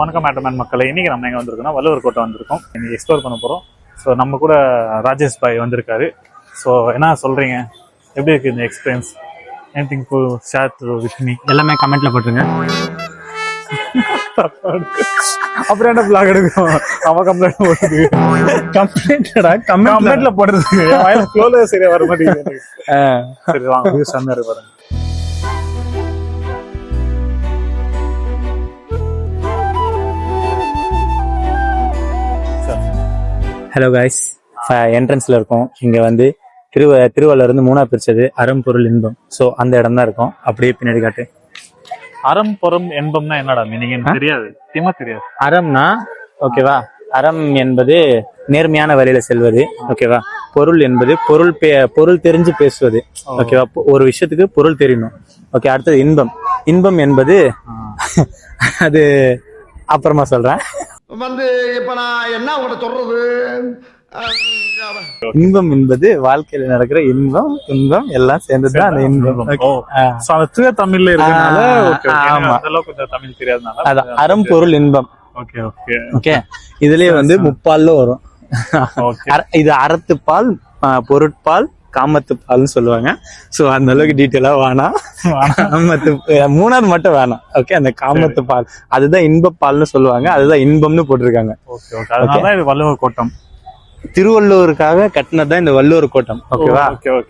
வணக்கம் மேட்டமேன் மக்களை, இன்னைக்கு நம்ம எங்க வந்திருக்கோம்னா வள்ளுவர் கோட்டை வந்திருக்கோம். இன்னைக்கு எக்ஸ்ப்ளோர் பண்ண போறோம். ஸோ நம்ம கூட ராஜேஷ் பாய் வந்திருக்காரு. ஸோ என்ன சொல்றீங்க, எப்படி இருக்கு இந்த experience? Anything to share with me? எல்லாமே கமெண்ட்ல போட்டுருங்க. அப்புறம் என்ன பிளாக் எடுக்கும்? அவன் கம்ப்ளைண்ட் போடுறது, கமெண்ட்ல போடுறதுக்கு ஃப்ளோல சரியா வர மாட்டேங்குது. சரி வாங்க, வியூஸ் செம்மையா பாருங்க. ஹலோ கைஸ், என்ட்ரன்ஸ்ல இருக்கோம். இங்க வந்து திருவள்ளுவர் இருந்து மூணா பிரிச்சது அறம் பொருள் இன்பம். ஸோ அந்த இடம் தான் இருக்கும். அப்படியே பின்னாடி காட்டு. அறம் பொருள் இன்பம்னா என்னடா மீனிங்? எனக்கு தெரியாது, தெரியாது. அறம்னா ஓகேவா, அறம் என்பது நேர்மையான வழியில செல்வது. ஓகேவா. பொருள் என்பது பொருள் தெரிஞ்சு பேசுவது. ஓகேவா. ஒரு விஷயத்துக்கு பொருள் தெரியணும். ஓகே. அடுத்தது இன்பம். இன்பம் என்பது அது அப்புறமா சொல்றேன். வந்து இப்ப நான் என்ன உங்கள்கிட்ட சொல்றது? இன்பம் என்பது வாழ்க்கையில நடக்கிற இன்பம் துன்பம் எல்லாம் சேர்ந்துதான் அந்த இன்பம். தமிழ்ல இருக்கனால கொஞ்சம் தமிழ் தெரியாதனால அதான் அறம் பொருள் இன்பம். Okay okay okay. இதுலயே வந்து முப்பால்ல வரும். இது அறத்துப்பால், பொருட்பால், காமத்து பால்னு சொல்லுவாங்க. சோ அந்த அளவுக்கு டீட்டெயிலா வேணாம். காமத்து மூணாவது மட்டும் வேணாம். ஓகே. அந்த காமத்து பால் அதுதான் இன்ப பால்னு சொல்லுவாங்க. அதுதான் இன்பம்னு போட்டிருக்காங்க. இது வள்ளுவர் கோட்டம் திருவள்ளுவருக்காக கட்டினதுதான் இந்த வள்ளுவர் கோட்டம். ஓகேவா.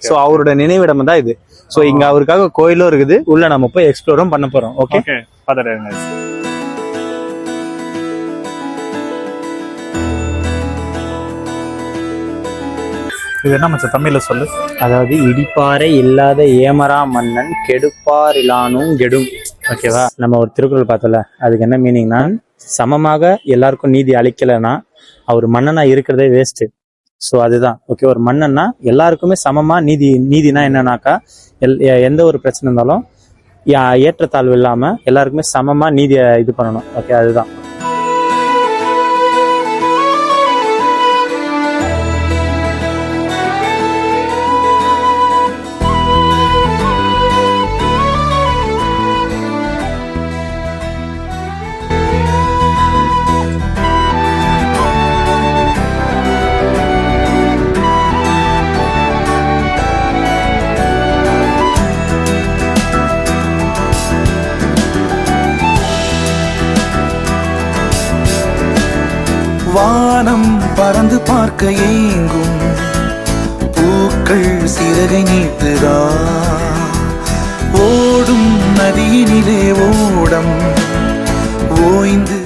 சோ அவரோட நினைவிடம் தான் இது. சோ இங்க அவருக்காக கோயிலும் இருக்குது. உள்ள நம்ம போய் எக்ஸ்ப்ளோரும் பண்ண போறோம். ஓகே. இது என்ன மச்ச தமிழ்ல சொல்லு? அதாவது இடிப்பாறை இல்லாத ஏமரா மன்னன் கெடுப்பார் இலானும் கெடும். ஓகேவா. நம்ம ஒரு திருக்குறள் பார்த்தோம்ல, அதுக்கு என்ன மீனிங்னா, சமமாக எல்லாருக்கும் நீதி அளிக்கலைன்னா அவர் மன்னனா இருக்கிறதே வேஸ்ட். ஸோ அதுதான். ஓகே. ஒரு மன்னன்னா எல்லாருக்குமே சமமா நீதினா என்னன்னாக்கா, எந்த ஒரு பிரச்சனை இருந்தாலும் ஏற்றத்தாழ்வு இல்லாம எல்லாருக்குமே சமமா நீதியை இது பண்ணணும். ஓகே. அதுதான். வானம் பறந்து பார்க்க ஏங்கும் பூக்கள் சிறகை நீட்டுதா, ஓடும் நதியினிலே ஓடம் ஓய்ந்து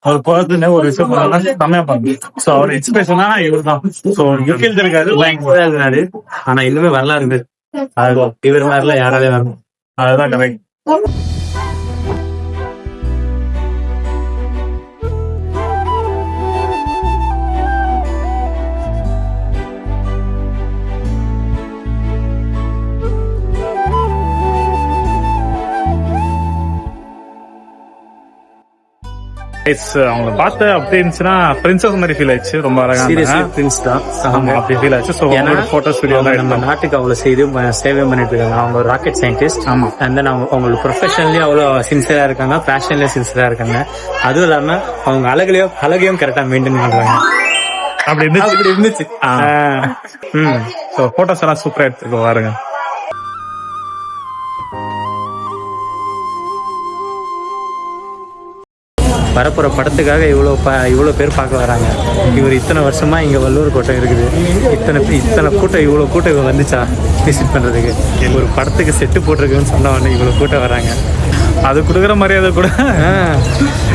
அவர் பார்த்து ஒரு விஷயம் செம்மையா பண்ணு. சோ அவர் இன்ஸ்பிரேஷனா இவர் தான். சோ யூகேல இருக்காரு, ஆனா இன்னுமே வரலாறு இவர் மாதிரிலாம் யாராலே வரணும். அதுதான் கரெக்ட். அவங்கள பார்த்து அப்படி இருந்துச்சுன்னா பிரின்சஸ் மாதிரி ஃபீல் ஆயிடுச்சு. ரொம்ப அழகான பிரின்ஸ் தான். அப்படி ஃபீல் ஆயிடுச்சு. ஸோ போட்டோஸ் வீடியோ நம்ம நாட்டுக்கு அவ்வளவு சேவை பண்ணிட்டு இருக்காங்க. அவங்க ஒரு ராக்கெட் சயின்டிஸ்ட். அண்ட் தென் அவங்களுக்கு ப்ரொஃபஷனலி அவ்வளவு சின்சியரா இருக்காங்க, ஃபேஷன்லயும் சின்சியரா இருக்காங்க. அதுவும் இல்லாம அவங்க அழகையும் கரெக்டா மெயின்டைன் பண்றாங்க. அப்படி இருந்துச்சு. போட்டோஸ் எல்லாம் சூப்பரா எடுத்துக்கோ பாருங்க. வரப்போற படத்துக்காக இவ்வளவு பேர் பார்க்க வராங்க. இவர் இத்தனை வருஷமா இங்க வள்ளுவர் கோட்டம் இருக்குது. இத்தனை கூட்டம், இவ்வளவு கூட்டம் வந்துச்சா விசிட் பண்றதுக்கு? ஒரு படத்துக்கு செட்டு போட்டிருக்குன்னு சொன்ன உடனே இவ்வளவு கூட்டம் வராங்க. அது கொடுக்குற மரியாதை கூட,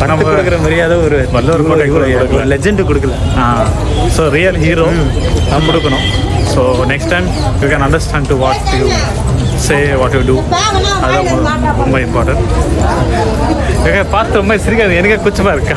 படம் கொடுக்குற மரியாதை ஒரு வள்ளுவர் கோட்டை ஒரு லெஜெண்ட் கொடுக்கல. ஸோ ரியல் ஹீரோ நம்ம கொடுக்கணும். So next time you can understand to what you say, what you do. அதுதான் ரொம்ப இம்பார்ட்டன்ட். பார்த்து ரொம்ப சிரிக்காது, எனக்கே குச்சமா இருக்கா.